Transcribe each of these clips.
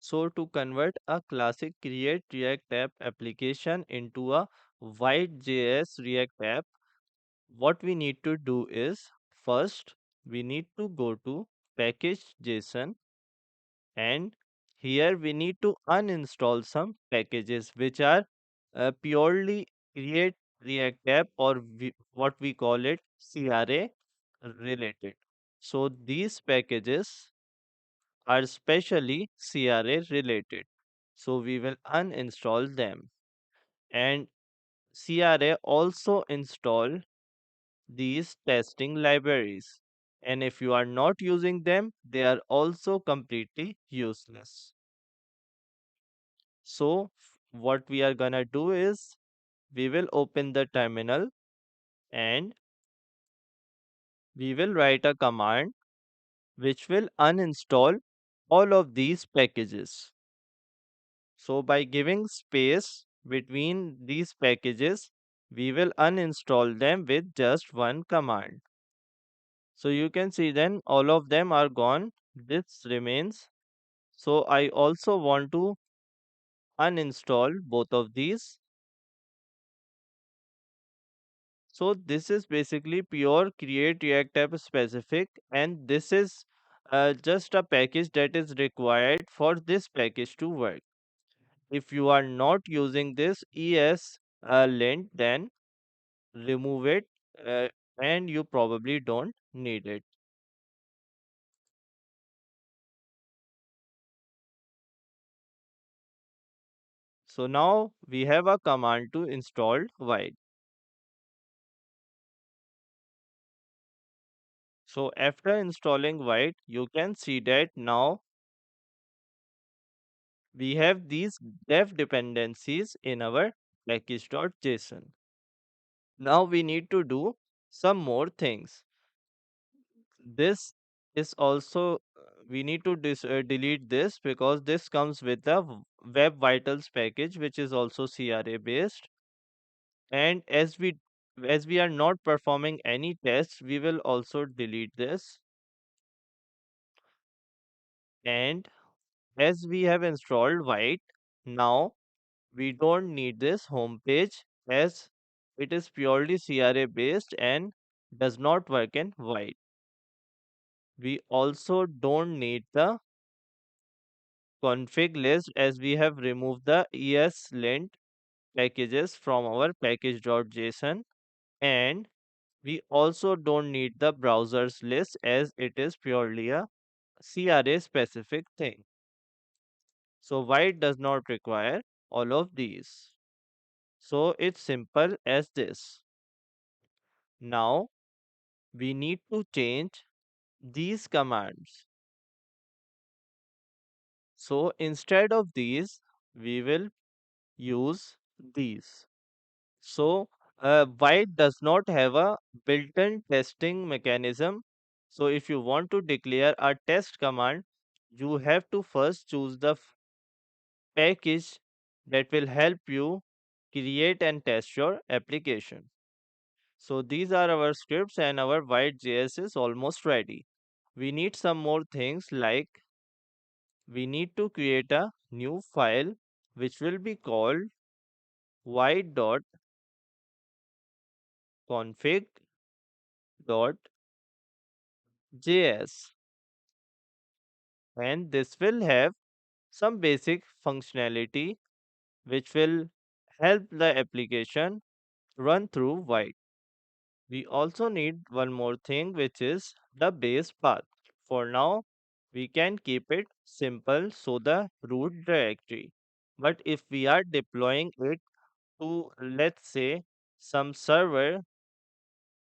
So to convert a classic Create React app application into a vite.js React app, what we need to do is first we need to go to package.json, and here we need to uninstall some packages which are purely Create React app, or what we call it CRA related. So these packages are specially CRA related. So we will uninstall them. And CRA also install these testing libraries. And if you are not using them, they are also completely useless. So what we are gonna do is we will open the terminal and we will write a command which will uninstall all of these packages. So by giving space between these packages, we will uninstall them with just one command. So you can see then all of them are gone. This remains. So I also want to uninstall both of these. So this is basically pure Create React App specific, and this is just a package that is required for this package to work. If you are not using this eslint, then remove it, uh, and you probably don't need it. So now we have a command to install vite. So after installing vite, you can see that now we have these dev dependencies in our package.json. Now we need to do some more things. This is also we need to delete this because this comes with the web vitals package, which is also CRA based. And as we are not performing any tests, we will also delete this. And as we have installed vite, now we don't need this home page as it is purely CRA based and does not work in vite. We also don't need the config list as we have removed the eslint packages from our package.json, and we also don't need the browsers list as it is purely a CRA specific thing. So Vite does not require all of these. So it's simple as this. Now we need to change these commands. So instead of these, we will use these. So Vite does not have a built-in testing mechanism. So if you want to declare a test command, you have to first choose the package that will help you create and test your application. So these are our scripts and our Vite.js is almost ready. We need some more things like we need to create a new file which will be called vite.config.js, and this will have some basic functionality which will help the application run through Vite. We also need one more thing, which is the base path. For now, we can keep it simple, so the root directory. But if we are deploying it to, let's say, some server,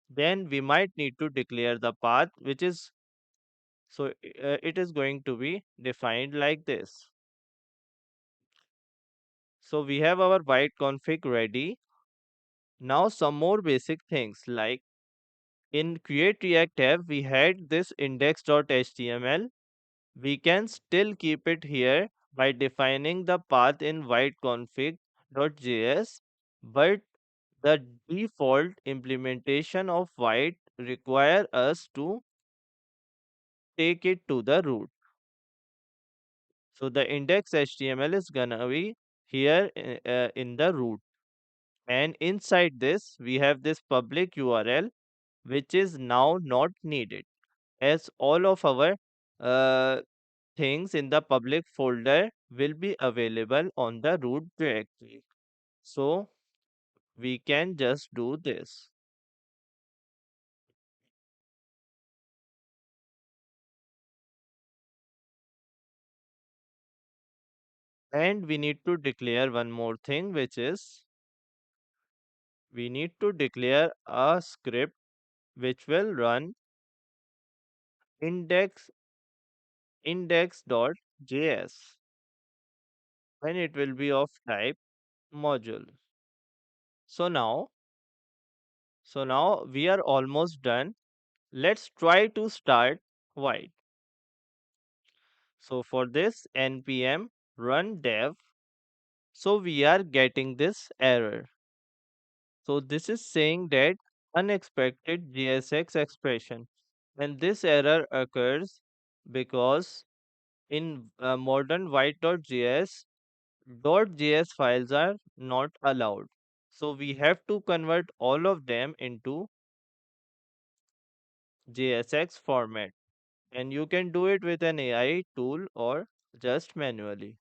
then we might need to declare the path, which is it is going to be defined like this. So we have our Vite config ready. Now some more basic things like in Create React tab, we had this index.html. We can still keep it here by defining the path in vite.config.js, but the default implementation of Vite require us to take it to the root. So the index HTML is gonna be here in the root. And inside this, we have this public URL, which is now not needed, as all of our uh, things in the public folder will be available on the root directory. So we can just do this. And we need to declare one more thing, which is we need to declare a script which will run index.js, and it will be of type module. So now we are almost done. Let's try to start Vite. So for this npm run dev, so we are getting this error. So this is saying that unexpected JSX expression. And this error occurs because in modern Vite.js, .js files are not allowed. So we have to convert all of them into JSX format. And you can do it with an AI tool or just manually.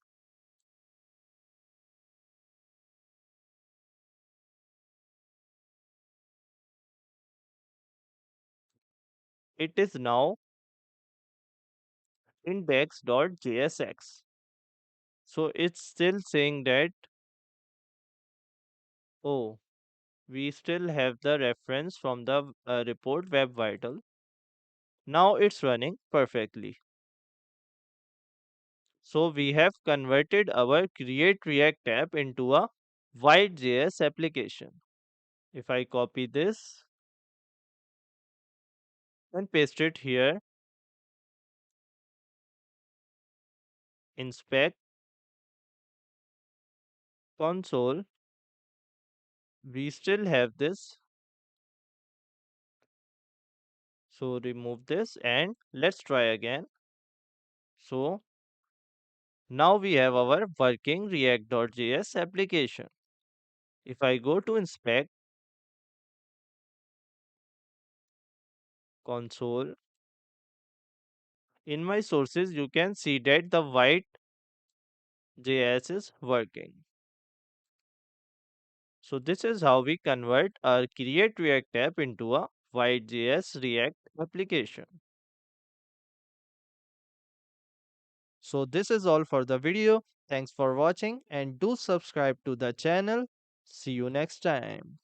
It is now index.jsx. So it's still saying that, oh, we still have the reference from the report web vital. Now it's running perfectly. So we have converted our create react app into a Vite.js application. If I copy this and paste it here, inspect console, we still have this. So remove this and let's try again. So now we have our working react.js application. If I go to inspect console, in my sources, you can see that the Vite.js is working. So this is how we convert our create React app into a Vite.js React application. So this is all for the video. Thanks for watching and do subscribe to the channel. See you next time.